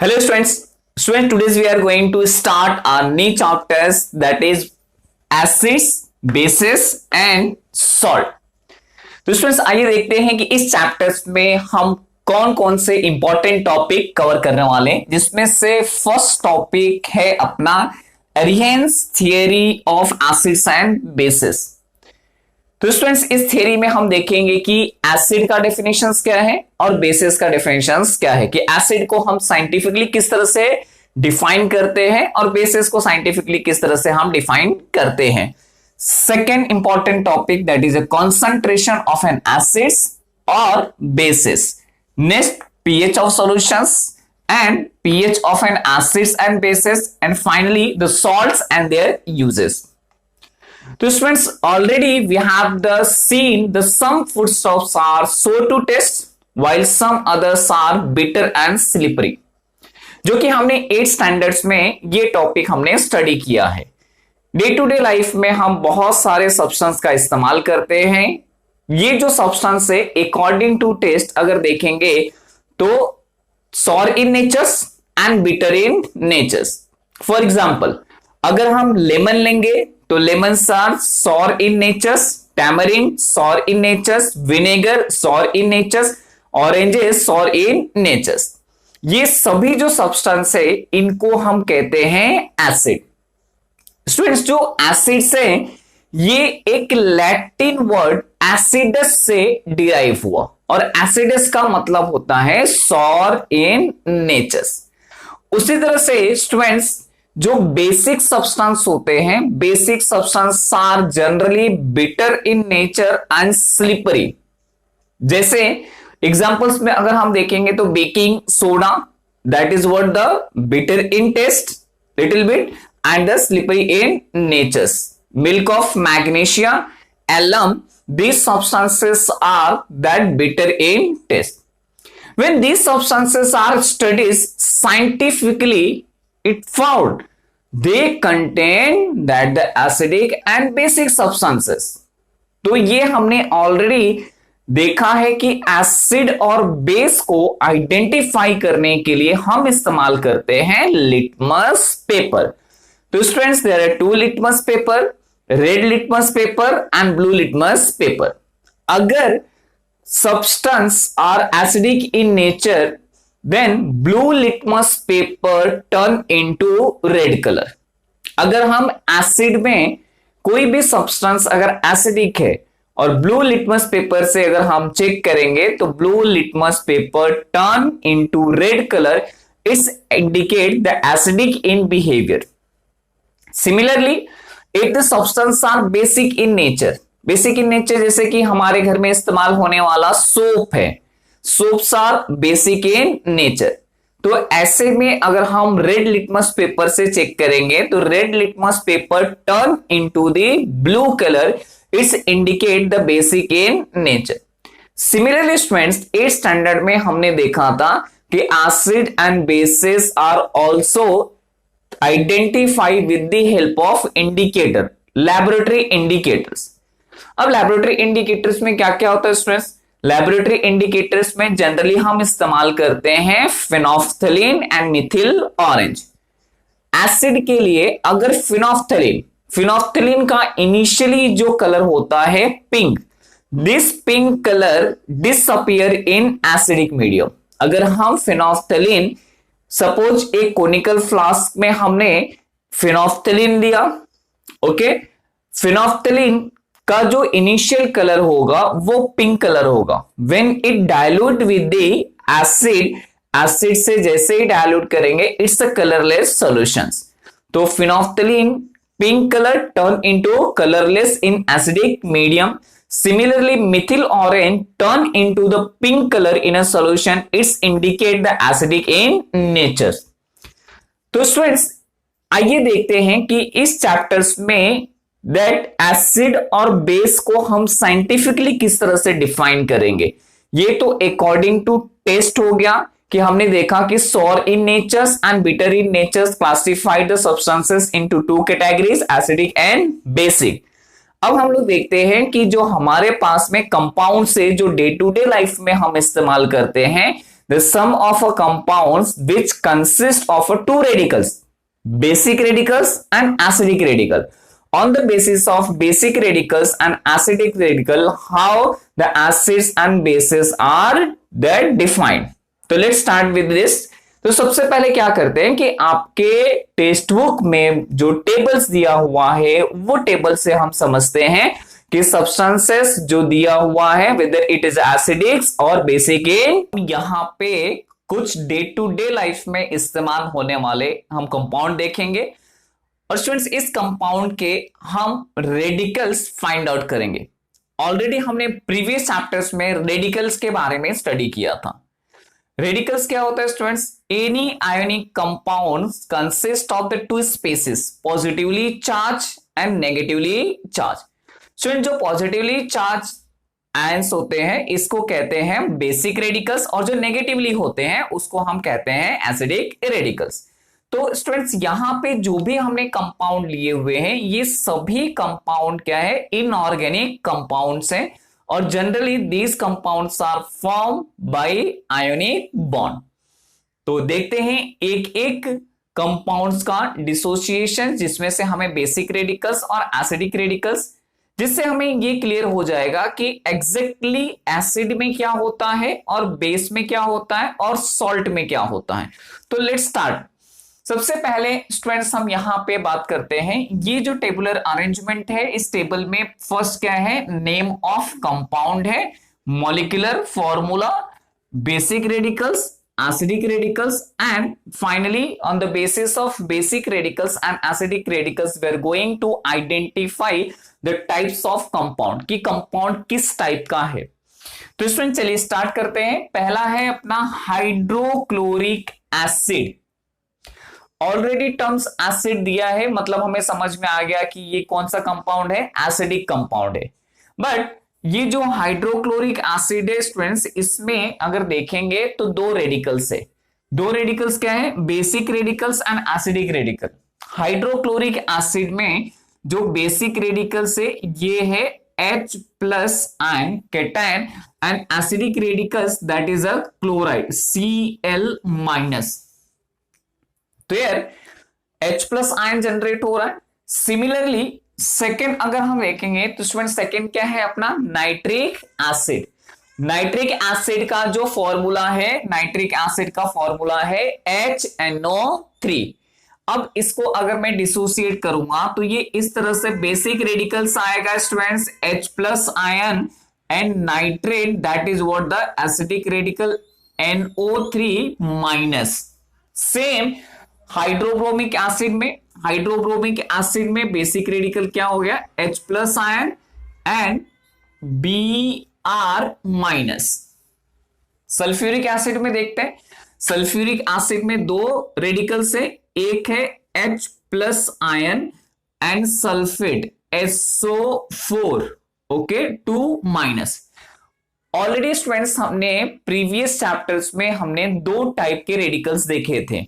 Hello students, today we are going to start our new chapters, that is acids, bases and salt. तो students आइए देखते हैं कि इस चैप्टर्स में हम कौन कौन से इंपॉर्टेंट टॉपिक कवर करने वाले हैं, जिसमें से फर्स्ट टॉपिक है अपना arrange theory of acids and basis. तो स्टूडेंट्स इस थ्योरी में हम देखेंगे कि एसिड का डेफिनेशंस क्या है और बेसिस का डेफिनेशंस क्या है, कि एसिड को हम साइंटिफिकली किस तरह से डिफाइन करते हैं और बेसिस को साइंटिफिकली किस तरह से हम डिफाइन करते हैं। Second important topic that is a concentration of an acids और bases. Next pH of solutions and pH of an acids and bases, and finally the salts and their uses. So students, already we have seen the some foodstuffs are sour to taste while some others are bitter and slippery, जो कि हमने 8 standards में ये topic हमने study किया है। Day to day life में हम बहुत सारे सब्सटेंस का इस्तेमाल करते हैं। ये जो सब्सटेंस है अकॉर्डिंग टू टेस्ट अगर देखेंगे तो sour in natures and bitter in natures. For example, अगर हम लेमन लेंगे तो lemons are sour in natures, tamarind sour in natures, vinegar sour in natures, oranges sour in natures. ये सभी जो सब्सटेंस है इनको हम कहते हैं एसिड। स्टूडेंट्स जो एसिड्स है ये एक लैटिन वर्ड एसिडस से डिराइव हुआ और एसिडस का मतलब होता है सॉर इन नेचर्स। उसी तरह से स्टूडेंट्स जो बेसिक सब्सटेंस होते हैं, basic substances are generally bitter in nature and slippery. जैसे एग्जांपल्स में अगर हम देखेंगे तो baking soda that is what the bitter in taste little bit and the slippery in natures. Milk of magnesia, alum, these substances are that bitter in taste. When these substances are studied scientifically, it found they contain that the acidic and basic substances. तो ये हमने already देखा है कि acid और base को identify करने के लिए हम इस्तेमाल करते हैं लिटमस पेपर। तो students there are 2 litmus paper, red litmus paper and blue litmus paper. अगर substance are acidic in nature then blue litmus paper turn into red colour. अगर हम एसिड में कोई भी सब्सटेंस अगर एसिडिक है और ब्लू लिटमस पेपर से अगर हम चेक करेंगे तो blue litmus paper turn into red colour, its indicate the acidic in behaviour. Similarly if the substance are basic in nature, basic in nature जैसे कि हमारे घर में इस्तेमाल होने वाला सोप है, soaps are basic in nature. तो ऐसे में अगर हम रेड लिटमस पेपर से चेक करेंगे तो red litmus paper turn into the blue colour, its indicate the basic in nature. Similarly students 8 standard में हमने देखा था कि acid and bases are also identify with the help of indicator, laboratory indicators. अब laboratory indicators में क्या क्या होता है स्टूडेंट्स? लैबोरेटरी इंडिकेटर्स में जनरली हम इस्तेमाल करते हैं phenolphthalein and Mithil orange. Acid के लिए अगर फिनोफ्थलीन का इनिशियली जो कलर होता है pink, this pink colour disappear in acidic medium. अगर हम फिनोफ्थलीन सपोज एक कोनिकल फ्लास्क में हमने फिनोफ्थलीन दिया, ओके, फिनोफ्थलीन का जो इनिशियल कलर होगा वो पिंक कलर होगा। When it dilute with the acid, acid से जैसे ही डाइल्यूट करेंगे इट्स अ कलरलेस सॉल्यूशंस। तो phenolphthalein pink colour turn into colourless in acidic medium. Similarly, methyl orange turn into the pink color in a solution. It's indicate the acidic in nature. तो students आइए देखते हैं कि इस chapters में that acid और base को हम साइंटिफिकली किस तरह से डिफाइन करेंगे। ये तो अकॉर्डिंग टू टेस्ट हो गया कि हमने देखा कि sour in natures and bitter in natures classified the substances into 2 categories, acidic and basic. अब हम लोग देखते हैं कि जो हमारे पास में कंपाउंड से जो डे टू डे लाइफ में हम इस्तेमाल करते हैं the some of a compounds which consist of a two radicals, basic radicals and acidic radical. On the basis of basic radicals and acidic radical, how the acids and bases are that defined. तो let's start with this. तो सबसे पहले क्या करते हैं कि आपके text book में जो टेबल्स दिया हुआ है वो टेबल से हम समझते हैं कि सब्सटेंसेस जो दिया हुआ है वेदर इट इज एसिडिक और बेसिक इन यहां पे कुछ डे टू डे लाइफ में इस्तेमाल होने वाले हम कंपाउंड देखेंगे और स्टूडेंट्स इस कंपाउंड के हम रेडिकल्स फाइंड आउट करेंगे। ऑलरेडी हमने प्रीवियस चैप्टर्स में रेडिकल्स के बारे में स्टडी किया था। रेडिकल्स क्या होता है students? Any ionic compounds consist of the two species, positively charge and negatively charge. Student जो पॉजिटिवली चार्ज आयंस होते हैं इसको कहते हैं बेसिक रेडिकल्स और जो नेगेटिवली होते हैं उसको हम कहते हैं एसिडिक रेडिकल्स। तो स्टूडेंट्स यहां पे जो भी हमने कंपाउंड लिए हुए हैं ये सभी कंपाउंड क्या है? इनऑर्गेनिक कंपाउंड्स हैं और generally these compounds are form by ionic bond. तो देखते हैं एक एक कंपाउंड्स का डिसोसिएशन जिसमें से हमें बेसिक रेडिकल्स और एसिडिक रेडिकल्स, जिससे हमें ये क्लियर हो जाएगा कि एग्जैक्टली एसिड में क्या होता है और बेस में क्या होता है और सॉल्ट में क्या होता है। तो लेट्स स्टार्ट। सबसे पहले स्टूडेंट्स हम यहां पे बात करते हैं, ये जो टेबुलर अरेंजमेंट है इस टेबल में फर्स्ट क्या है? नेम ऑफ कंपाउंड है, molecular formula, basic radicals, acidic radicals, and finally on the basis of basic radicals and acidic radicals we are going to identify the types of compound कि compound किस type का है। तो student चलिए start करते हैं। पहला है अपना hydrochloric acid. Already terms acid दिया है मतलब हमें समझ में आ गया कि ये कौन सा कंपाउंड है? एसिडिक कंपाउंड है। बट ये जो हाइड्रोक्लोरिक एसिड है स्टूडेंट्स इसमें अगर देखेंगे तो दो रेडिकल्स है। दो रेडिकल्स क्या है? Basic radicals and acidic radical. Hydrochloric acid में जो बेसिक रेडिकल्स है ये है H plus ion cation and acidic radicals that is a chloride Cl minus. तो यार H प्लस आयन जनरेट हो रहा है। सिमिलरली सेकेंड अगर हम देखेंगे तो स्टूडेंट सेकेंड क्या है अपना? Nitric acid. नाइट्रिक एसिड का जो फॉर्मूला है, नाइट्रिक एसिड का फॉर्मूला है HNO3। अब इसको अगर मैं डिसोसिएट करूंगा तो ये इस तरह से बेसिक रेडिकल्स आएगा students H plus ion and nitrate that is what the acidic radical NO3 minus. Same hydrobromic acid में, हाइड्रोब्रोमिक एसिड में बेसिक रेडिकल क्या हो गया? H plus ion and Br minus. Sulphuric acid में देखते हैं, sulphuric acid में दो रेडिकल्स है, एक है H plus ion and sulphate SO4 okay 2 minus. Already students हमने प्रीवियस चैप्टर्स में हमने दो टाइप के रेडिकल्स देखे थे,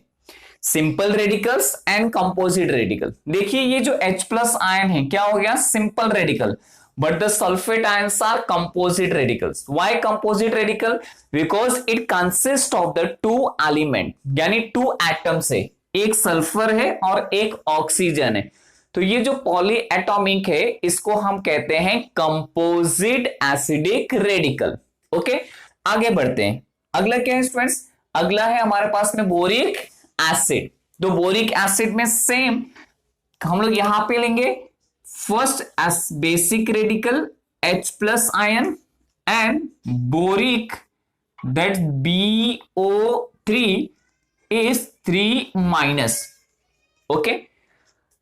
simple radicals and composite radical. देखिए ये जो H प्लस आयन है क्या हो गया? Simple radical, but the sulphate ions are composite radicals. Why composite radical? Because it consist of the two element, यानी टू एटम्स है, एक सल्फर है और एक ऑक्सीजन है। तो ये जो पॉली एटॉमिक है इसको हम कहते हैं कंपोजिट एसिडिक रेडिकल। ओके आगे बढ़ते हैं। अगला क्या है स्टूडेंट्स? अगला है हमारे पास में बोरिक एसिड। तो बोरिक एसिड में सेम हम लोग यहां पे लेंगे first S basic radical H plus ion and boric that BO3 is 3 minus. Okay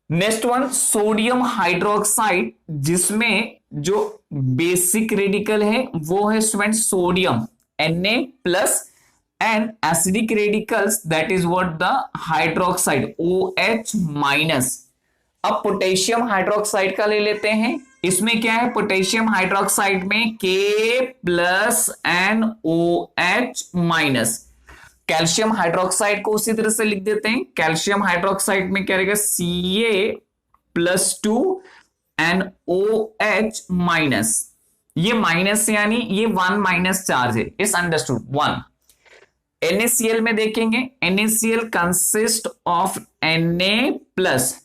next one sodium hydroxide, जिसमें जो बेसिक रेडिकल है वो है student sodium Na plus and acidic radicals that is what the hydroxide OH minus। अब potassium hydroxide का ले लेते हैं। इसमें क्या है? पोटेशियम हाइड्रोक्साइड में K plus NOH minus. Calcium hydroxide को उसी तरह से लिख देते हैं। कैल्शियम हाइड्रोक्साइड में क्या रहेगा? Ca plus 2 NOH minus. ये माइनस यानी ये 1 माइनस चार्ज है, इस अंडरस्टूड 1। NaCl में देखेंगे, NaCl consist of Na plus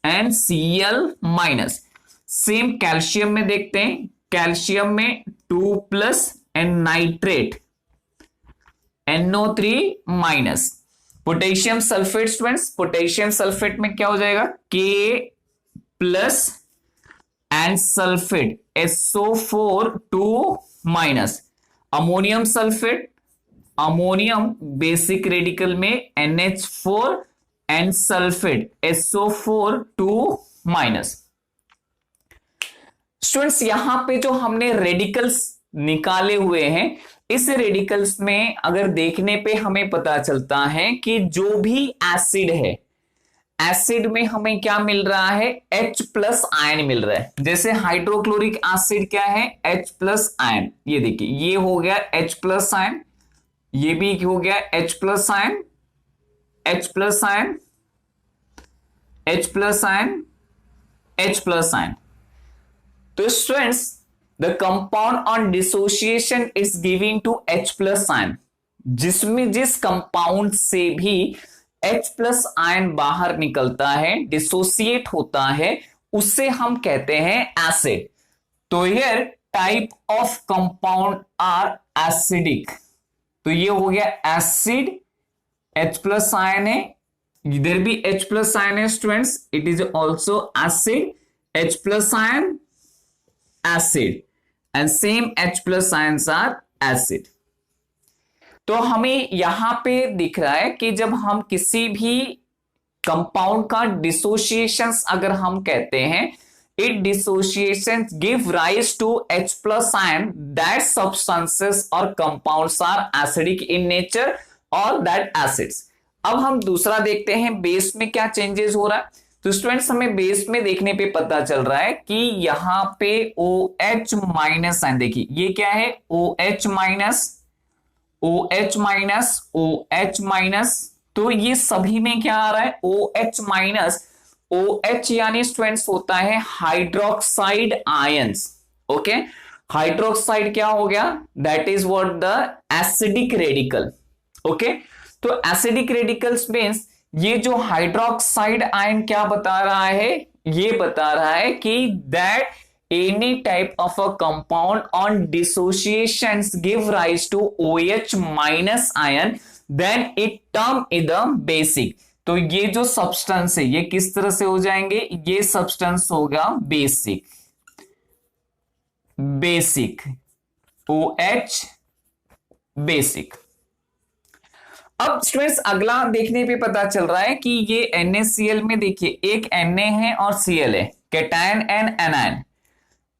and Cl minus. Same calcium में देखते हैं, कैल्शियम में 2 plus and nitrate NO3 minus. Potassium sulphate students, potassium sulphate में क्या हो जाएगा, K plus and sulphate SO4 2 minus. Ammonium sulphate, ammonium basic radical में NH4 and sulphate SO4 2 minus. Students यहां पे जो हमने रेडिकल्स निकाले हुए हैं, इस रेडिकल्स में अगर देखने पे हमें पता चलता है कि जो भी एसिड है, एसिड में हमें क्या मिल रहा है, H प्लस आयन मिल रहा है। जैसे हाइड्रोक्लोरिक एसिड क्या है, H प्लस आयन। ये देखिए, ये हो गया H प्लस आयन, ये भी हो गया H plus ion, H plus ion, H plus ion, H plus ion. तो students the compound on dissociation is giving to H plus ion. जिसमें जिस कंपाउंड से भी H प्लस आयन बाहर निकलता है, डिसोसिएट होता है, उससे हम कहते हैं एसिड। तो here type of compound are acidic. तो ये हो गया एसिड, H प्लस आयन है, इधर भी H प्लस आयन है students, it is also acid, H plus ion acid and same H plus ions are acid. तो हमें यहां पे दिख रहा है कि जब हम किसी भी कंपाउंड का डिसोसिएशंस अगर हम कहते हैं, it dissociations give rise to H plus ion, that substances और compounds are acidic in nature और दैट एसिड्स। अब हम दूसरा देखते हैं, बेस में क्या चेंजेस हो रहा है। तो स्टूडेंट्स हमें बेस में देखने पे पता चल रहा है कि यहां पे OH माइनस आयन, देखिए ये क्या है, OH minus, OH minus, OH minus. तो ये सभी में क्या आ रहा है, OH माइनस। OH यानी स्टूडेंट्स होता है हाइड्रोक्साइड आयंस। ओके, हाइड्रोक्साइड क्या हो गया, that is what the acidic radical. Okay, तो एसिडिक रेडिकल्स मींस ये जो हाइड्रोक्साइड आयन क्या बता रहा है, ये बता रहा है कि that any type of a compound on dissociations give rise to OH minus ion, then it term is the basic. तो ये जो सब्सटेंस है ये किस तरह से हो जाएंगे, ये सब्सटेंस होगा बेसिक, बेसिक OH बेसिक। अब स्टूडेंट्स अगला देखने पे पता चल रहा है कि ये NaCl में देखिए एक Na है और Cl है, कैटायन एंड एनायन।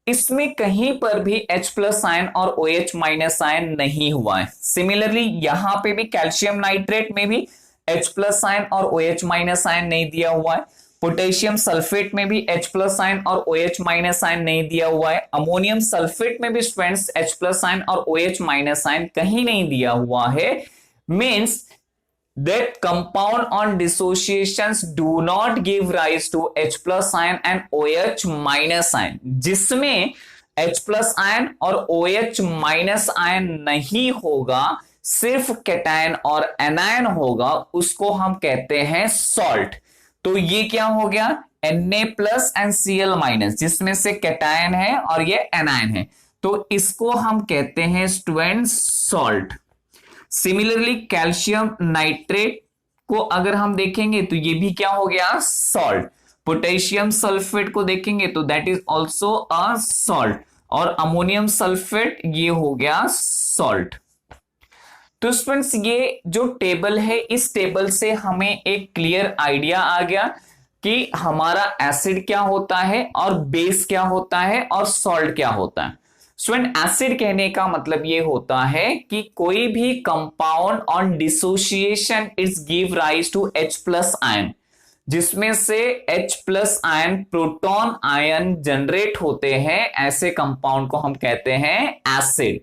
इसमें कहीं पर भी H प्लस आयन और OH माइनस आयन नहीं हुआ है। सिमिलरली यहां पे भी कैल्शियम नाइट्रेट में भी H प्लस आयन और OH माइनस आयन नहीं दिया हुआ है। पोटेशियम सल्फेट में भी H प्लस आयन और OH माइनस आयन नहीं दिया हुआ है। अमोनियम सल्फेट में भी स्टूडेंट्स H प्लस आयन और OH माइनस आयन कहीं नहीं दिया हुआ है। Means that compound on dissociations do not give rise to H plus ion and OH minus ion। जिसमें H plus ion और OH minus ion नहीं होगा, सिर्फ कैटायन और एनायन होगा, उसको हम कहते हैं सॉल्ट। तो ये क्या हो गया, Na plus and Cl minus, जिसमें से कैटायन है और ये एनायन है, तो इसको हम कहते हैं students salt. Similarly calcium nitrate को अगर हम देखेंगे तो ये भी क्या हो गया, सॉल्ट। पोटेशियम सल्फेट को देखेंगे तो that is also a salt, और अमोनियम सल्फेट ये हो गया सॉल्ट। तो स्टूडेंट्स ये जो टेबल है, इस टेबल से हमें एक क्लियर आइडिया आ गया कि हमारा एसिड क्या होता है और बेस क्या होता है और सॉल्ट क्या होता है। स्टूडेंट एसिड कहने का मतलब ये होता है कि कोई भी compound on dissociation its give rise to H plus ion, जिसमें से H plus ion proton ion generate होते हैं, ऐसे कंपाउंड को हम कहते हैं एसिड।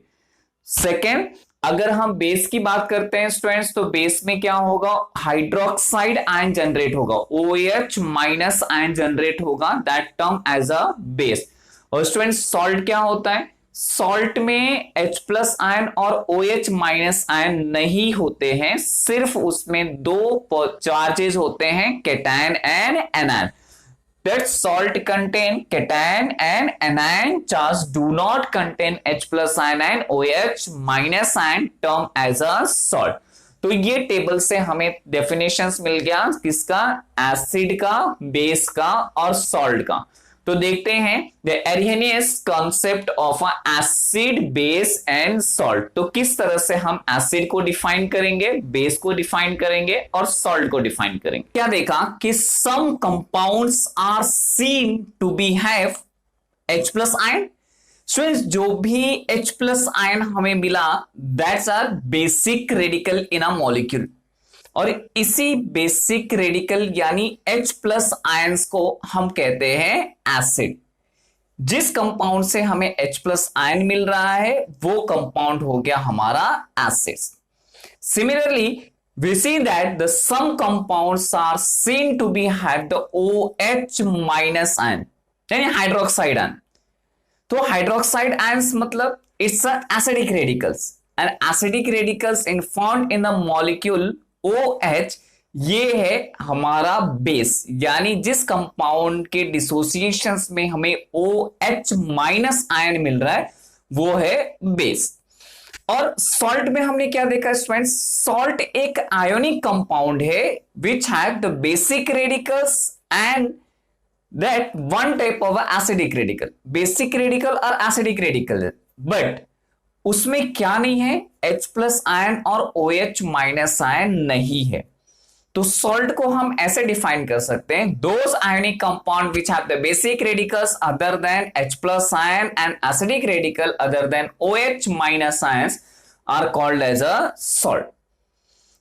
सेकेंड, अगर हम बेस की बात करते हैं स्टूडेंट्स, तो बेस में क्या होगा, हाइड्रोक्साइड आयन जनरेट होगा, OH माइनस आयन जनरेट होगा, that term as a base. और स्टूडेंट्स सॉल्ट क्या होता है, सॉल्ट में H प्लस आयन और OH माइनस आयन नहीं होते हैं, सिर्फ उसमें दो चार्जेस होते हैं, cation and anion. That salt contain cation and anion charge do not contain H plus ion and OH minus ion term as a salt। तो ये टेबल से हमें डेफिनेशंस मिल गया किसका, एसिड का, बेस का और सॉल्ट का। तो देखते हैं the Arrhenius concept of acid, base and salt. तो किस तरह से हम एसिड को डिफाइन करेंगे, बेस को डिफाइन करेंगे और सॉल्ट को डिफाइन करेंगे। क्या देखा कि some compounds are seen to be have H plus ion. Students, जो भी H प्लस आयन हमें मिला that's are basic radical in a molecule, और इसी बेसिक रेडिकल यानी H प्लस आयंस को हम कहते हैं एसिड। जिस कंपाउंड से हमें H प्लस आयन मिल रहा है वो कंपाउंड हो गया हमारा acid. Similarly we see that the some compounds are seen to be have the OH minus ion यानी हाइड्रोक्साइड आयन। तो हाइड्रोक्साइड आयंस मतलब it's acidic radicals, and acidic radicals in found in the molecule OH, ये है हमारा base, यानी जिस compound के डिसोसिएशंस में हमें OH माइनस आयन मिल रहा है वो है बेस। और सॉल्ट में हमने क्या देखा स्टूडेंट्स, सॉल्ट एक आयोनिक कंपाउंड है विच have the basic radicals and that one type of acidic radical, basic radical और एसिडिक रेडिकल, बट उसमें क्या नहीं है, H प्लस आयन और OH माइनस आयन नहीं है। तो सॉल्ट को हम ऐसे डिफाइन कर सकते हैं, those ionic compound which have the basic radicals other than H plus ion and acidic radical other than OH minus ions are called as a salt.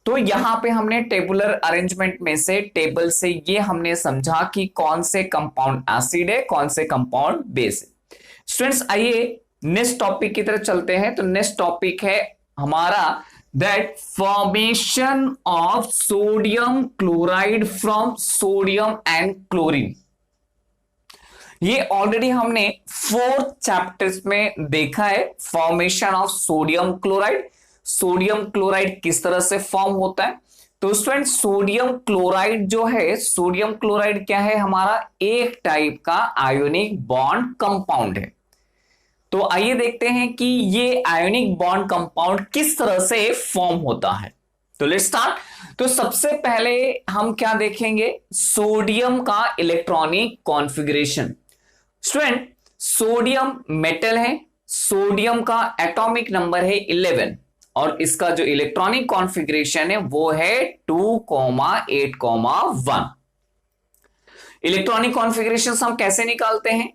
तो यहां पे हमने टेबुलर अरेंजमेंट में से, टेबल से ये हमने समझा कि कौन से कंपाउंड एसिड है, कौन से कंपाउंड बेस है। स्टूडेंट्स, आइए नेक्स्ट टॉपिक की तरफ चलते हैं। तो नेक्स्ट टॉपिक है हमारा that formation of sodium chloride from sodium and chlorine. ये ऑलरेडी हमने 4th चैप्टर्स में देखा है, formation of sodium chloride. Sodium chloride किस तरह से फॉर्म होता है। तो स्टूडेंट, सोडियम क्लोराइड जो है, सोडियम क्लोराइड क्या है, हमारा एक टाइप का आयोनिक बॉन्ड कंपाउंड है। तो आइए देखते हैं कि ये आयोनिक बॉन्ड कंपाउंड किस तरह से फॉर्म होता है। तो लेट्स स्टार्ट। तो सबसे पहले हम क्या देखेंगे, सोडियम का electronic configuration. Student, sodium metal है, सोडियम का एटॉमिक नंबर है 11 और इसका जो इलेक्ट्रॉनिक कॉन्फ़िगरेशन है वो है 2,8,1। इलेक्ट्रॉनिक कॉन्फ़िगरेशंस हम कैसे निकालते हैं,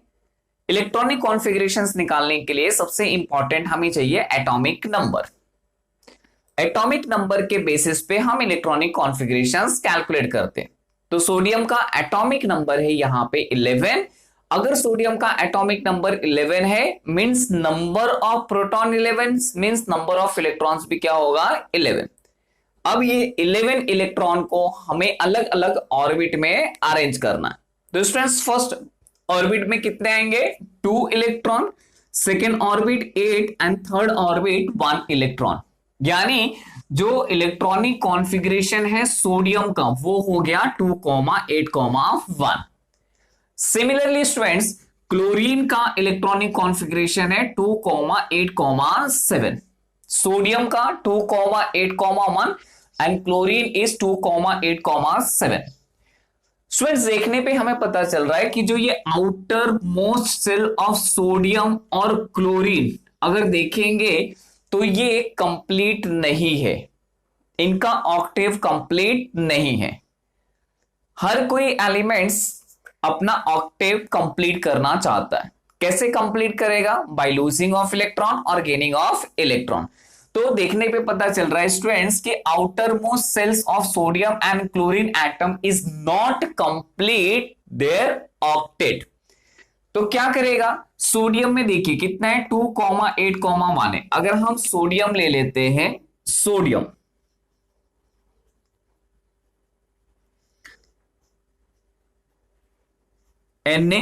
इलेक्ट्रॉनिक कॉन्फ़िगरेशंस निकालने के लिए सबसे इंपॉर्टेंट हमें चाहिए एटॉमिक नंबर। एटॉमिक नंबर के बेसिस पे हम इलेक्ट्रॉनिक कॉन्फ़िगरेशंस कैलकुलेट करते हैं। तो सोडियम का एटॉमिक नंबर है यहां पे 11। अगर सोडियम का एटॉमिक नंबर 11 है means number of proton 11 means number of electrons भी क्या होगा, 11। अब ये 11 इलेक्ट्रॉन को हमें अलग अलग ऑर्बिट में अरेंज करना है। तो स्टूडेंट्स, फर्स्ट ऑर्बिट में कितने आएंगे, 2 electron, second orbit 8 and third orbit 1 electron. यानी जो इलेक्ट्रॉनिक कॉन्फ़िगरेशन है सोडियम का वो हो गया 2,8,1। सिमिलरली स्टूडेंट्स, क्लोरीन का इलेक्ट्रॉनिक कॉन्फ़िगरेशन है 2,8,7। सोडियम का 2,8,1 एंड क्लोरीन इज 2,8,7। स्टूडेंट्स, देखने पे हमें पता चल रहा है कि जो ये outermost shell of sodium और क्लोरीन अगर देखेंगे तो ये कंप्लीट नहीं है, इनका ऑक्टेव कंप्लीट नहीं है। हर कोई एलिमेंट्स अपना ऑक्टेव कंप्लीट करना चाहता है। कैसे कंप्लीट करेगा, बाय लूजिंग ऑफ इलेक्ट्रॉन और गेनिंग ऑफ इलेक्ट्रॉन। तो देखने पे पता चल रहा है स्टूडेंट्स कि outermost shells of sodium and chlorine atom is not complete their octet. तो क्या करेगा, सोडियम में देखिए कितना है 2,8,1 है। अगर हम सोडियम ले लेते हैं, सोडियम Na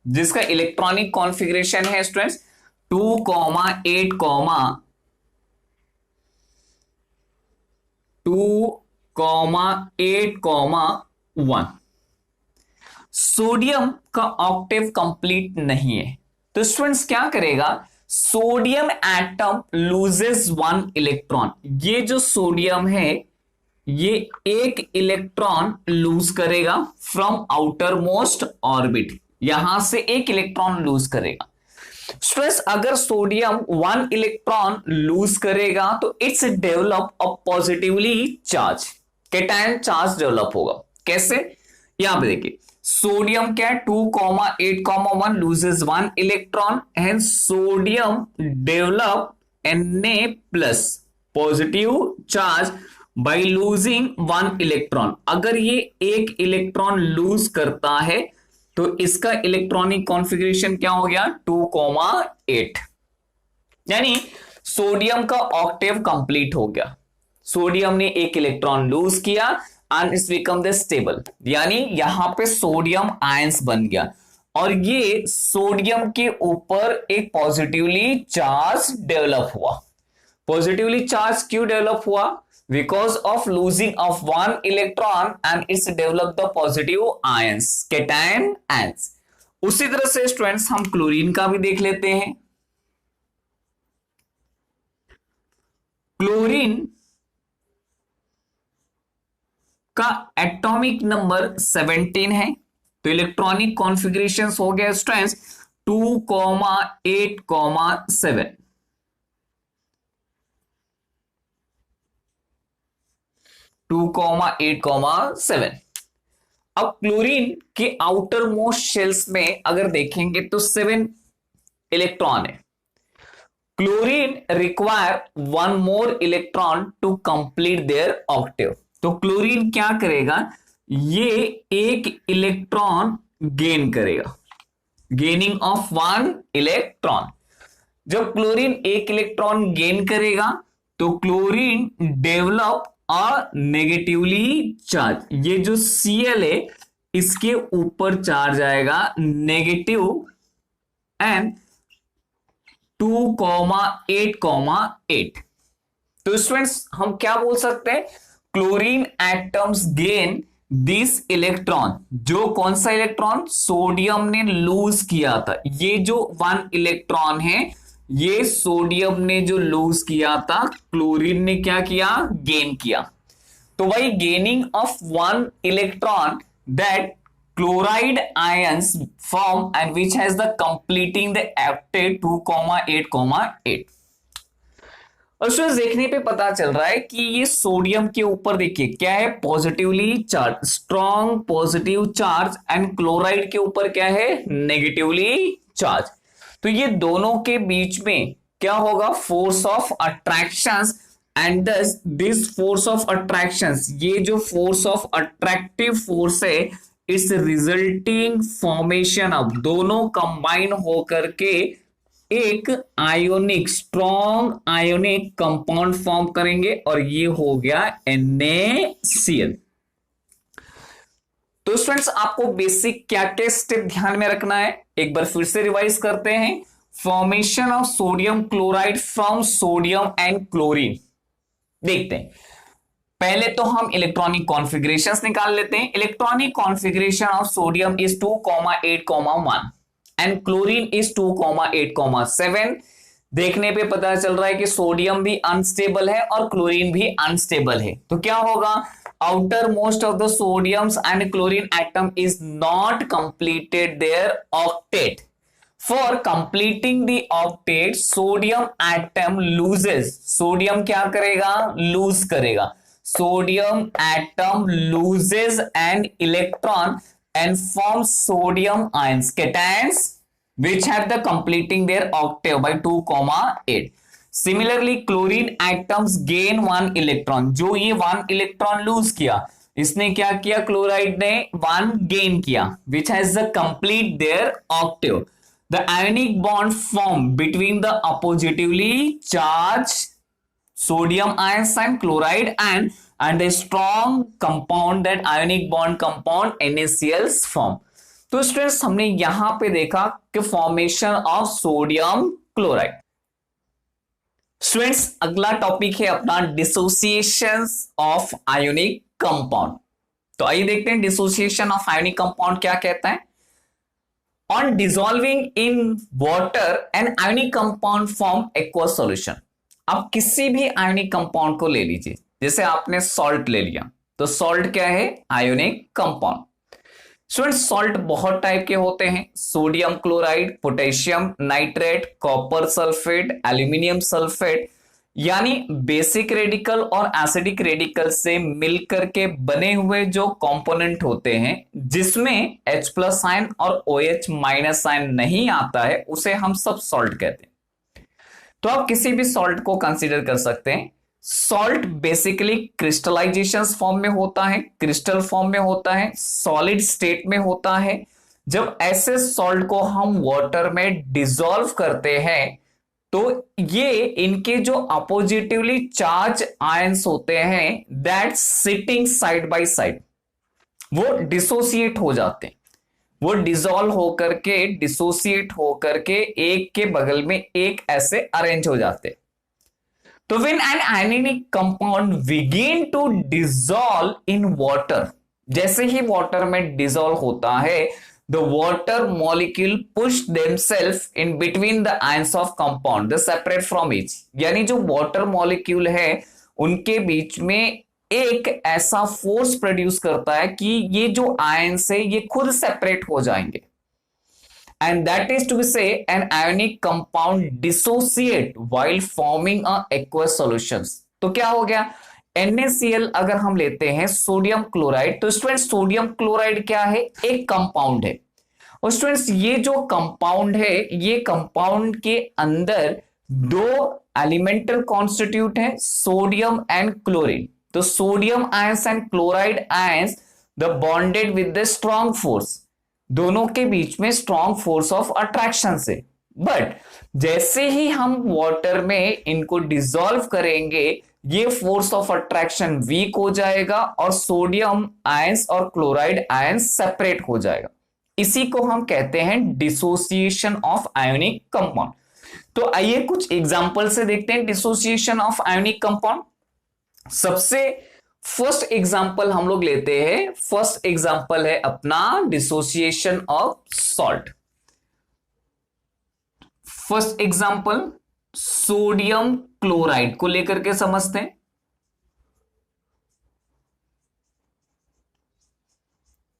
जिसका इलेक्ट्रॉनिक कॉन्फ़िगरेशन है स्टूडेंट्स 2,8,1 सोडियम का ऑक्टेव कंप्लीट नहीं है, तो स्टूडेंट्स क्या करेगा, सोडियम एटम लूजेस 1 इलेक्ट्रॉन। ये जो सोडियम है ये एक इलेक्ट्रॉन लूज करेगा फ्रॉम आउटर मोस्ट ऑर्बिट, यहां से एक इलेक्ट्रॉन लूज करेगा। स्ट्रेस अगर सोडियम 1 इलेक्ट्रॉन लूज करेगा तो it's develop a positively charge, cation charge develop होगा। कैसे, यहां पे देखिए सोडियम क्या है 2,8,1 loses 1 electron and sodium develop Na plus positive charge by losing 1 electron. अगर ये एक इलेक्ट्रॉन लूज करता है तो इसका इलेक्ट्रॉनिक कॉन्फ़िगरेशन क्या हो गया 2,8, यानी सोडियम का ऑक्टेव कंप्लीट हो गया। सोडियम ने एक इलेक्ट्रॉन लूज किया and it's become the stable, यानी यहां पे सोडियम आयंस बन गया और ये सोडियम के ऊपर एक पॉजिटिवली चार्ज डेवलप हुआ। पॉजिटिवली चार्ज क्यों डेवलप हुआ, because of losing of 1 electron and it's developed the positive ions, cation ions। उसी तरह से स्टूडेंट्स हम क्लोरीन का भी देख लेते हैं। क्लोरीन का एटॉमिक नंबर 17 है, तो इलेक्ट्रॉनिक कॉन्फ़िगरेशन हो गया स्टूडेंट्स 2,8,7। 2,8,7। अब क्लोरीन के आउटर मोस्ट शेल्स में अगर देखेंगे तो 7 इलेक्ट्रॉन है। Chlorine require 1 more electron to complete their octave. तो क्लोरीन क्या करेगा, ये एक इलेक्ट्रॉन गेन करेगा, गेनिंग ऑफ 1 इलेक्ट्रॉन। जब क्लोरीन एक इलेक्ट्रॉन गेन करेगा तो क्लोरीन डेवलप नेगेटिवली चार्ज। ये जो Cl है इसके ऊपर चार्ज आएगा नेगेटिव एंड 2,8,8। तो स्टूडेंट्स हम क्या बोल सकते हैं, chlorine atoms gain this electron. जो कौन सा इलेक्ट्रॉन सोडियम ने लूज किया था, ये जो 1 इलेक्ट्रॉन है ये सोडियम ने जो लूज किया था क्लोरीन ने क्या किया, गेन किया। तो वही gaining of 1 electron that chloride ions form and which has the completing the octet 2,8,8। और स्टूडेंट्स देखने पे पता चल रहा है कि ये सोडियम के ऊपर देखिए क्या है, positively charge, strong positive charge, and chloride के ऊपर क्या है, नेगेटिवली चार्ज। तो ये दोनों के बीच में क्या होगा, force of attractions, and this force of attractions, ये जो फोर्स ऑफ अट्रैक्टिव फोर्स है इट्स रिजल्टिंग फॉर्मेशन ऑफ, दोनों कंबाइन होकर के एक ionic, strong ionic compound form करेंगे और ये हो गया NaCl। तो स्टूडेंट्स आपको बेसिक क्या क्या स्टेप ध्यान में रखना है, एक बार फिर से रिवाइज करते हैं। Formation of sodium chloride from sodium and chlorine देखते हैं। पहले तो हम इलेक्ट्रॉनिक कॉन्फ़िगरेशंस निकाल लेते हैं। Electronic configuration of sodium is 2,8,1 and chlorine is 2,8,7। देखने पे पता चल रहा है कि सोडियम भी अनस्टेबल है और क्लोरीन भी अनस्टेबल है। तो क्या होगा, outer most of the sodiums and chlorine atom is not completed their octet. For completing the octet, sodium atom loses. Sodium क्या करेगा, lose करेगा। Sodium atom loses an electron and forms sodium ions, cations, which have the completing their octave by 2,8. Similarly chlorine atoms gain 1 electron, जो ये 1 electron lose किया इसने क्या किया, chloride ने 1 गेन किया, which has the complete their octave. The ionic bond form between the oppositely charge sodium ions and chloride and a strong compound, that ionic bond compound NaCl form। तो students हमने यहां पे देखा कि formation of sodium chloride. Students अगला topic है अपना dissociation of ionic compound. तो आइए देखते हैं डिसोसिएशन ऑफ आयोनिक कंपाउंड क्या कहता है। On dissolving in water an ionic compound form aqueous solution. अब किसी भी आयोनिक कंपाउंड को ले लीजिए, जैसे आपने सॉल्ट ले लिया, तो सॉल्ट क्या है, आयोनिक कंपाउंड। स्टूडेंट सॉल्ट बहुत टाइप के होते हैं, sodium chloride, potassium nitrate, copper sulphate, aluminium sulphate, यानी बेसिक रेडिकल और एसिडिक रेडिकल से मिलकर के बने हुए जो कंपोनेंट होते हैं, जिसमें H प्लस आयन और OH माइनस आयन नहीं आता है, उसे हम सब सॉल्ट कहते हैं। तो आप किसी भी सॉल्ट को कंसीडर कर सकते हैं। सॉल्ट बेसिकली क्रिस्टलाइजेशन फॉर्म में होता है, क्रिस्टल फॉर्म में होता है, सॉलिड स्टेट में होता है। जब ऐसे सॉल्ट को हम वाटर में डिसॉल्व करते हैं तो ये इनके जो अपोजिटिवली चार्ज आयंस होते हैं that sitting side by side, वो डिसोसिएट हो जाते हैं। वो डिसॉल्व होकर के, डिसोसिएट होकर के एक के बगल में एक ऐसे अरेंज हो जाते हैं। तो when an ionic compound begin to dissolve in water, जैसे ही वाटर में डिसॉल्व होता है, the water molecule push themselves in between the ions of compound, they separate from each, यानी जो वाटर मॉलिक्यूल है उनके बीच में एक ऐसा फोर्स प्रोड्यूस करता है कि ये जो आयंस है ये खुद सेपरेट हो जाएंगे। And that is to say an ionic compound dissociate while forming a aqueous solutions। तो क्या हो गया, NaCl अगर हम लेते हैं सोडियम क्लोराइड, तो स्टूडेंट सोडियम क्लोराइड क्या है, एक कंपाउंड है। और स्टूडेंट्स ये जो कंपाउंड है, ये कंपाउंड के अंदर दो एलिमेंटल कॉन्स्टिट्यूट है, सोडियम एंड क्लोरीन। तो sodium ions and chloride ions the bonded with the strong force, दोनों के बीच में स्ट्रॉन्ग फोर्स ऑफ अट्रैक्शन से। बट जैसे ही हम वाटर में इनको डिसॉल्व करेंगे, ये फोर्स ऑफ अट्रैक्शन वीक हो जाएगा और सोडियम आयंस और क्लोराइड आयंस सेपरेट हो जाएगा। इसी को हम कहते हैं डिसोसिएशन ऑफ आयोनिक कंपाउंड। तो आइए कुछ एग्जांपल से देखते हैं डिसोसिएशन ऑफ आयोनिक कंपाउंड। सबसे फर्स्ट एग्जांपल हम लोग लेते हैं, फर्स्ट एग्जांपल है अपना dissociation of salt. First example sodium chloride को लेकर के समझते हैं।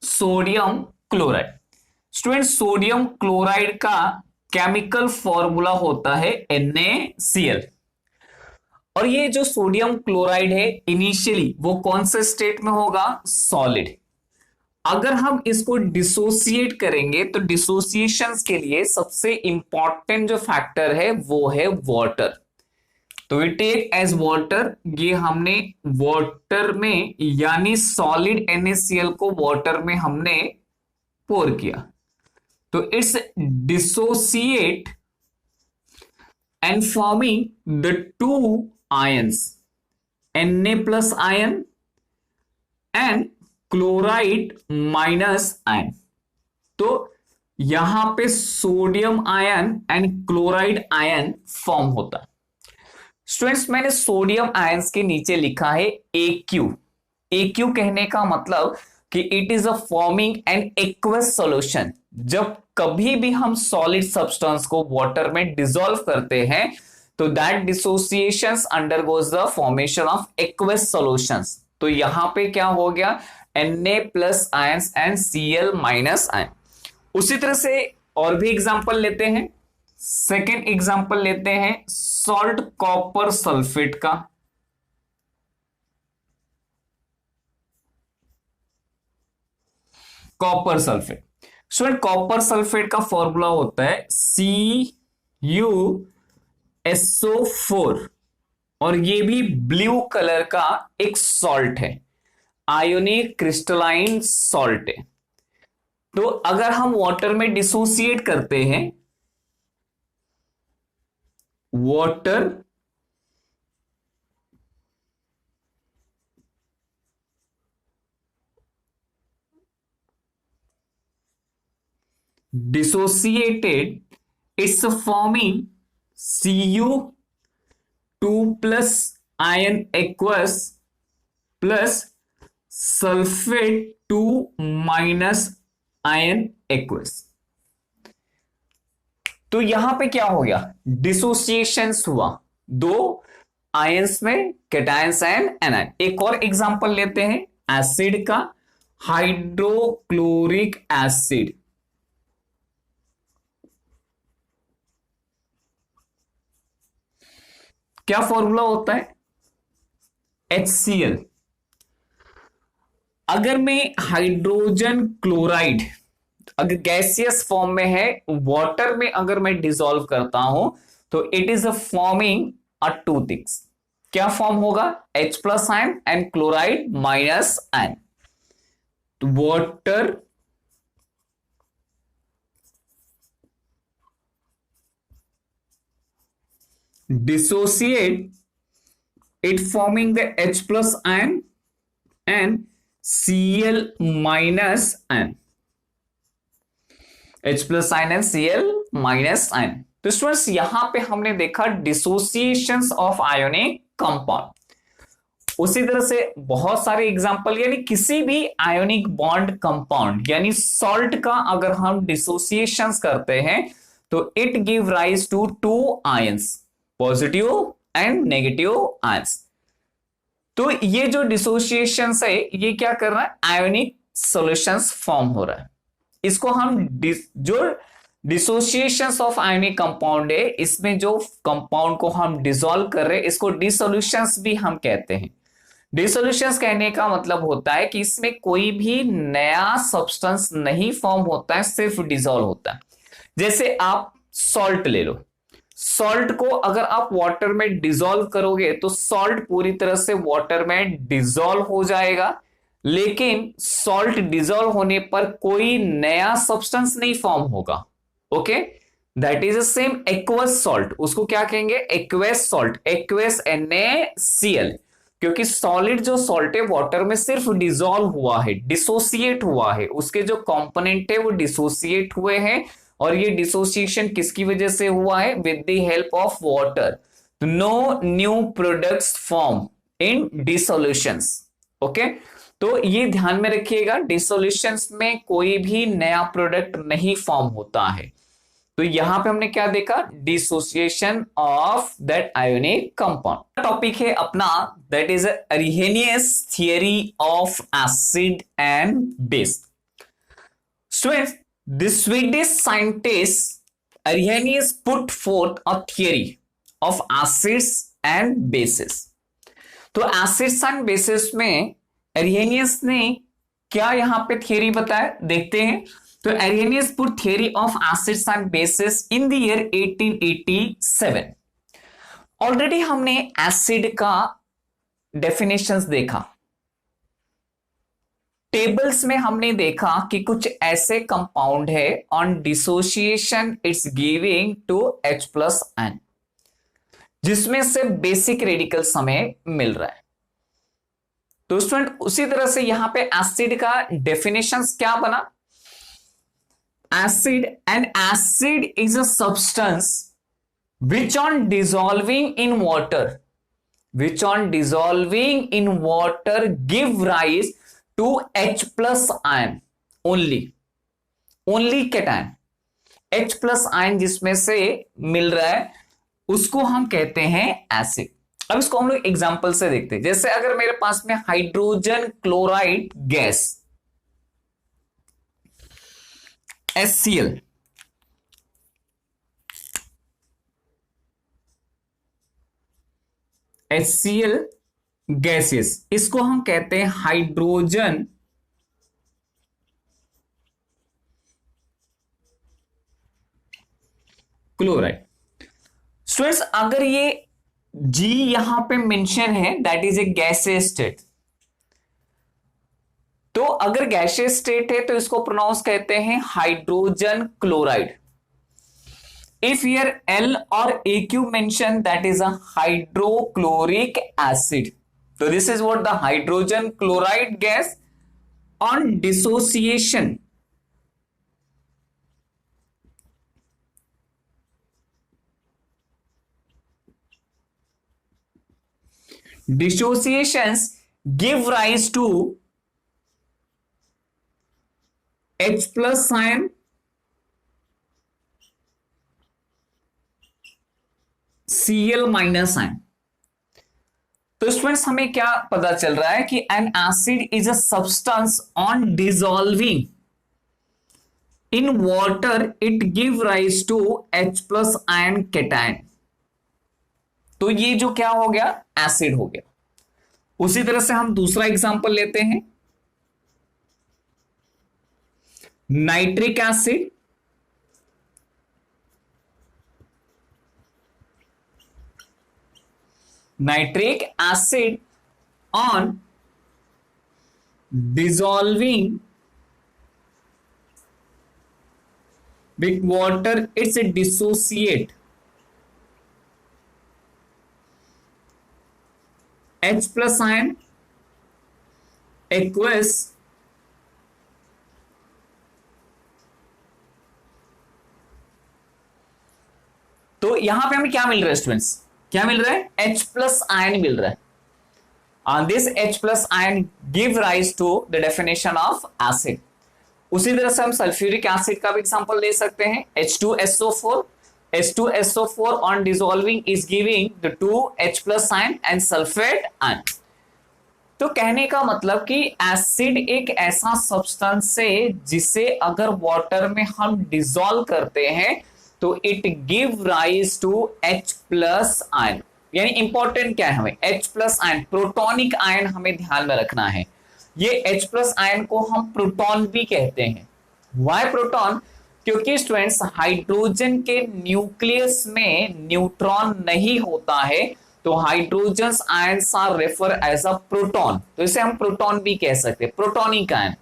Sodium chloride, student sodium chloride का केमिकल फॉर्मूला होता है NaCl। और ये जो सोडियम क्लोराइड है इनिशियली वो कौन से स्टेट में होगा, सॉलिड। अगर हम इसको डिसोसिएट करेंगे तो डिसोसिएशन के लिए सबसे इंपॉर्टेंट जो फैक्टर है वो है वाटर। तो वी टेक एज वाटर, ये हमने वाटर में यानी सॉलिड NaCl को वाटर में हमने पोर किया, तो it's dissociate and forming the two ions, Na plus ion and chloride minus ion। तो यहां पे sodium ion and chloride ion form होता है। स्टूडेंट्स मैंने सोडियम आयंस के नीचे लिखा है AQ। AQ कहने का मतलब कि it is a forming an aqueous solution. जब कभी भी हम सॉलिड सब्सटेंस को वाटर में डिसॉल्व करते हैं तो that dissociations undergoes the formation of aqueous solutions. तो यहां पे क्या हो गया, Na plus ions and Cl minus ion. उसी तरह से और भी एग्जांपल लेते हैं। सेकेंड एग्जांपल लेते हैं सॉल्ट कॉपर सल्फेट का। Copper sulphate, student copper sulphate का फॉर्मूला होता है CuSO4 और ये भी ब्लू कलर का एक सॉल्ट है, आयोनिक क्रिस्टलाइन सॉल्ट है। तो अगर हम वाटर में डिसोसिएट करते हैं, water dissociated, it's forming Cu2 plus iron aqueous plus sulphate 2 minus ion aqueous. तो यहां पे क्या हो गया, डिसोसिएशंस हुआ दो आयंस में, कैटायंस एंड एनायन। एक और एग्जांपल लेते हैं एसिड का, हाइड्रोक्लोरिक एसिड। क्या फॉर्मूला होता है, HCl। अगर मैं हाइड्रोजन क्लोराइड अगर गैसियस फॉर्म में है, वाटर में अगर मैं डिसॉल्व करता हूं तो it is a forming a two things. क्या फॉर्म होगा, H plus ion and chloride minus ion. तो water dissociate it forming the H plus ion and Cl minus ion, H plus ion and Cl minus ion. तो students यहां पे हमने देखा डिसोसिएशंस of ionic compound. उसी तरह से बहुत सारे एग्जांपल, यानी किसी भी आयोनिक बॉन्ड कंपाउंड यानी सॉल्ट का अगर हम डिसोसिएशंस करते हैं तो it give rise to two ions, positive and negative ions. तो ये जो डिसोसिएशंस है ये क्या कर रहा है, आयोनिक सॉल्यूशंस फॉर्म हो रहा है। इसको हम जो डिसोसिएशंस ऑफ आयोनिक कंपाउंड है, इसमें जो कंपाउंड को हम डिसॉल्व कर रहे हैं इसको डिसोल्यूशंस भी हम कहते हैं। डिसोल्यूशंस कहने का मतलब होता है कि इसमें कोई भी नया सब्सटेंस नहीं फॉर्म होता है, सिर्फ डिसॉल्व होता है। जैसे आप सॉल्ट ले लो, सॉल्ट को अगर आप वाटर में डिसॉल्व करोगे तो सॉल्ट पूरी तरह से वाटर में डिसॉल्व हो जाएगा, लेकिन सॉल्ट डिसॉल्व होने पर कोई नया सब्सटेंस नहीं फॉर्म होगा। Okay, that is the same aqueous salt. उसको क्या कहेंगे, एक्वस सॉल्ट, एक्वस NaCl। क्योंकि सॉलिड जो सॉल्ट है वाटर में सिर्फ डिसॉल्व हुआ है, डिसोसिएट हुआ है, उसके जो कंपोनेंट है वो डिसोसिएट हुए हैं। और ये डिसोसिएशन किसकी वजह से हुआ है, with the help of water. No new products form in dissolutions. Okay, तो ये ध्यान में रखिएगा, डिसोल्यूशंस में कोई भी नया प्रोडक्ट नहीं फॉर्म होता है। तो यहां पे हमने क्या देखा, dissociation of that ionic compound. Topic है अपना that is Arrhenius theory of acid and base. Students, the Swedish scientist Arrhenius put forth a theory of acids and bases। तो एसिड्स एंड बेसिस में Arrhenius ने क्या यहां पे theory बताया, देखते हैं। तो Arrhenius put theory of acids and bases in the year 1887। Already हमने एसिड का डेफिनेशंस देखा, टेबल्स में हमने देखा कि कुछ ऐसे कंपाउंड है on dissociation it's giving to H plus ion, जिसमें से बेसिक रेडिकल हमें मिल रहा है। तो स्टूडेंट उसी तरह से यहां पे एसिड का डेफिनेशंस क्या बना, acid, and acid is a substance which on dissolving in water, which on dissolving in water give rise to H plus ion only, only cation. H plus ion जिसमें से मिल रहा है उसको हम कहते हैं एसिड। अब इसको हम लोग एग्जांपल से देखते हैं। जैसे अगर मेरे पास में hydrogen chloride gas HCl, HCl gases, इसको हम कहते हैं हाइड्रोजन क्लोराइड। स्टूडेंट्स अगर ये G यहां पे मेंशन है that is a gaseous state, तो अगर गैसियस स्टेट है तो इसको प्रोनाउंस कहते हैं hydrogen chloride. If here L or AQ mentioned, that is a hydrochloric acid. So this is what the hydrogen chloride gas on dissociation dissociations give rise to H plus ion, Cl minus ion. तो students हमें क्या पता चल रहा है कि an acid is a substance on dissolving in water it give rise to H plus ion cation. तो ये जो क्या हो गया, एसिड हो गया। उसी तरह से हम दूसरा एग्जांपल लेते हैं, nitric acid, nitric acid on dissolving with water it's a dissociate H plus ion aqueous तो यहां पे हमें क्या मिल रहा है स्टूडेंट्स, क्या मिल रहा है, H प्लस आयन मिल रहा है। This H plus ion give rise to the definition of acid. उसी तरह से हम सल्फ्यूरिक एसिड का भी एग्जांपल ले सकते हैं, H2SO4 H2SO4 on dissolving is giving the 2H plus ion and sulfate ion। तो कहने का मतलब कि एसिड एक ऐसा सब्सटेंस है जिसे अगर वाटर में हम डिसॉल्व करते हैं तो it give rise to H plus ion. यानी इंपॉर्टेंट क्या है, हमें H plus ion, protonic ion हमें ध्यान में रखना है। ये H प्लस आयन को हम प्रोटॉन भी कहते हैं। वाई प्रोटॉन, क्योंकि स्टूडेंट्स हाइड्रोजन के न्यूक्लियस में न्यूट्रॉन नहीं होता है, तो hydrogen ions are refer as a proton, तो इसे हम प्रोटॉन भी कह सकते हैं, प्रोटॉनिक आयन।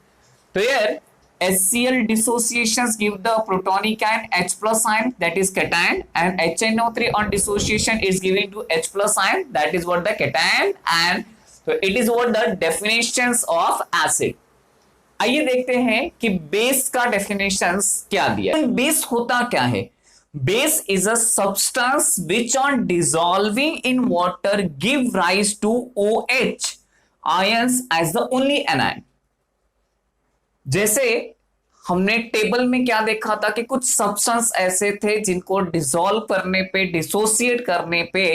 तो यार HCl dissociations give the protonic ion H plus ion, that is cation, and HNO3 on dissociation is giving to H plus ion, that is what the cation, and so it is what the definitions of acid। आइए देखते हैं कि base का definitions क्या दिया है। Base होता क्या है, base is a substance which on dissolving in water give rise to OH ions as the only anion. जैसे हमने टेबल में क्या देखा था कि कुछ सब्सटेंस ऐसे थे जिनको डिसॉल्व करने पे, डिसोसिएट करने पे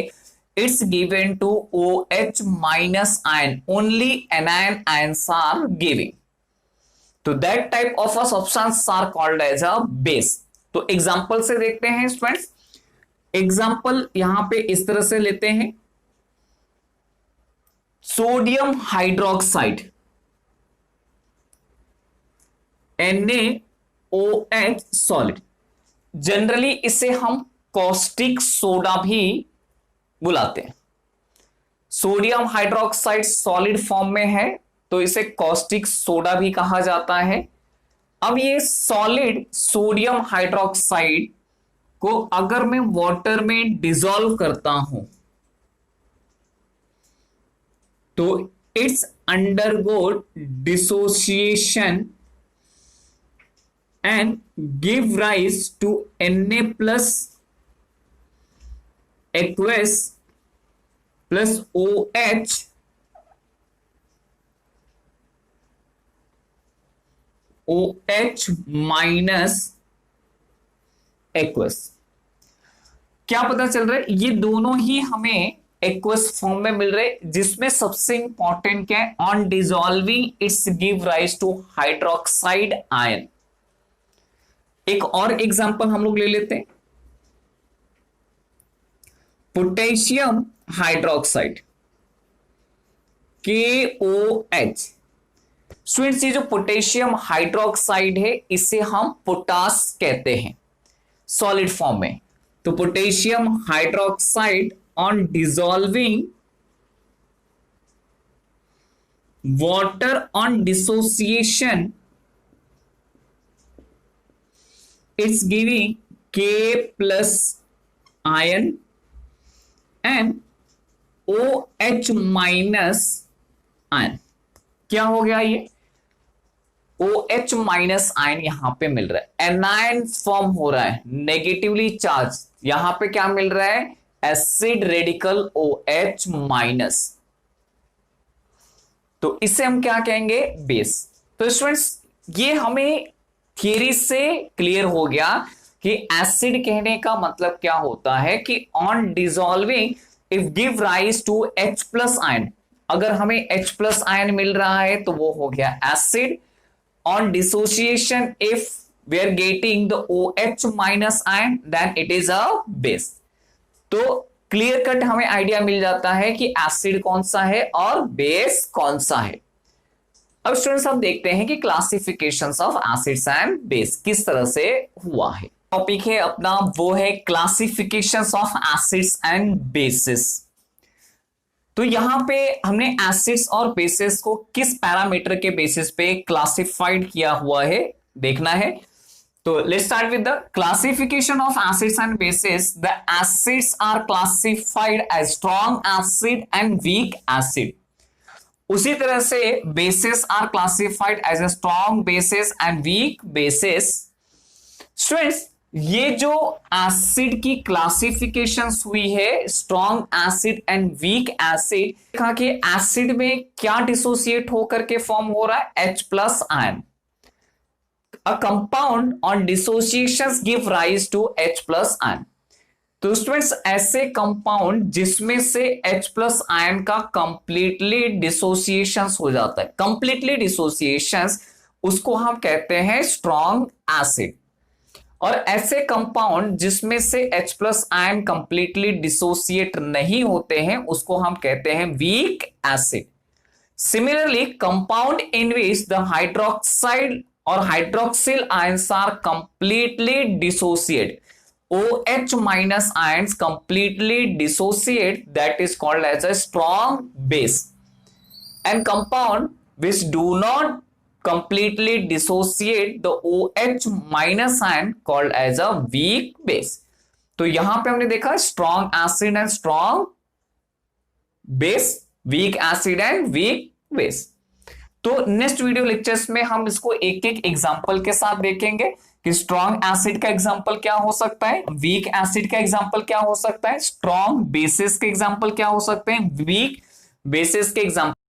it's given to OH minus ion, only anion ions are giving. तो that type of a substance are called as a base. तो एग्जांपल से देखते हैं स्टूडेंट्स, एग्जांपल यहां पे इस तरह से लेते हैं, sodium hydroxide NaOH solid, generally इसे हम कॉस्टिक सोडा भी बुलाते हैं। सोडियम हाइड्रोक्साइड सॉलिड फॉर्म में है तो इसे कॉस्टिक सोडा भी कहा जाता है। अब ये सॉलिड सोडियम हाइड्रोक्साइड को अगर मैं वाटर में डिसॉल्व करता हूं तो it's undergo dissociation and give rise to Na plus aqueous plus OH minus aqueous। क्या पता चल रहा है, ये दोनों ही हमें एक्वस फॉर्म में मिल रहे, जिसमें सबसे इंपॉर्टेंट क्या है, on dissolving it's give rise to hydroxide ion. एक और एग्जांपल हम लोग ले लेते हैं, पोटेशियम हाइड्रोक्साइड KOH। स्टूडेंट्स ये जो पोटेशियम हाइड्रोक्साइड है इसे हम पोटास कहते हैं सॉलिड फॉर्म में। तो potassium hydroxide on dissolving water on dissociation it's giving K plus ion and OH minus ion। क्या हो गया, ये OH माइनस आयन यहां पे मिल रहा है, एनायन फॉर्म हो रहा है, नेगेटिवली चार्ज। यहां पे क्या मिल रहा है, एसिड रेडिकल OH माइनस। तो इसे हम क्या कहेंगे, बेस। तो स्टूडेंट्स ये हमें थियरी से क्लियर हो गया कि एसिड कहने का मतलब क्या होता है कि on dissolving if give rise to H plus ion, अगर हमें H प्लस आयन मिल रहा है तो वो हो गया acid. On dissociation if we are getting the OH minus ion then it is a base. तो क्लियर कट हमें आइडिया मिल जाता है कि एसिड कौन सा है और बेस कौन सा है। अब स्टूडेंट्स हम देखते हैं कि classifications of acids and base किस तरह से हुआ है। टॉपिक है अपना वो है classifications of acids and basis. तो यहां पे हमने एसिड्स और बेसिस को किस पैरामीटर के बेसिस पे क्लासिफाइड किया हुआ है देखना है। तो let's start with the classification of acids and bases. The acids are classified as strong acid and weak acid. उसी तरह से bases are classified as a strong bases and weak bases. Students ये जो एसिड की classification हुई है strong acid and weak acid, देखा कि एसिड में क्या डिसोसिएट होकर के फॉर्म हो रहा है, H plus ion. A compound on dissociation give rise to H plus ion. तो स्टूडेंट्स ऐसे कंपाउंड जिसमें से H प्लस आयन का कंप्लीटली डिसोसिएशन हो जाता है, कंप्लीटली डिसोसिएशन, उसको हम कहते हैं स्ट्रॉन्ग एसिड। और ऐसे कंपाउंड जिसमें से H plus ion completely dissociate नहीं होते हैं उसको हम कहते हैं weak acid. Similarly compound in which the hydroxide और hydroxyl ions are completely dissociate, OH minus ions completely dissociate, that is called as a strong base. And compound which do not completely dissociate the OH minus ion called as a weak base. तो यहां पे हमने देखा strong acid and strong base, weak acid and weak base. तो next video lectures में हम इसको एक एक एग्जांपल के साथ देखेंगे कि स्ट्रॉन्ग एसिड का एग्जांपल क्या हो सकता है, वीक एसिड का एग्जांपल क्या हो सकता है, स्ट्रॉन्ग बेसिस के एग्जांपल क्या हो सकते हैं, वीक बेसिस के एग्जांपल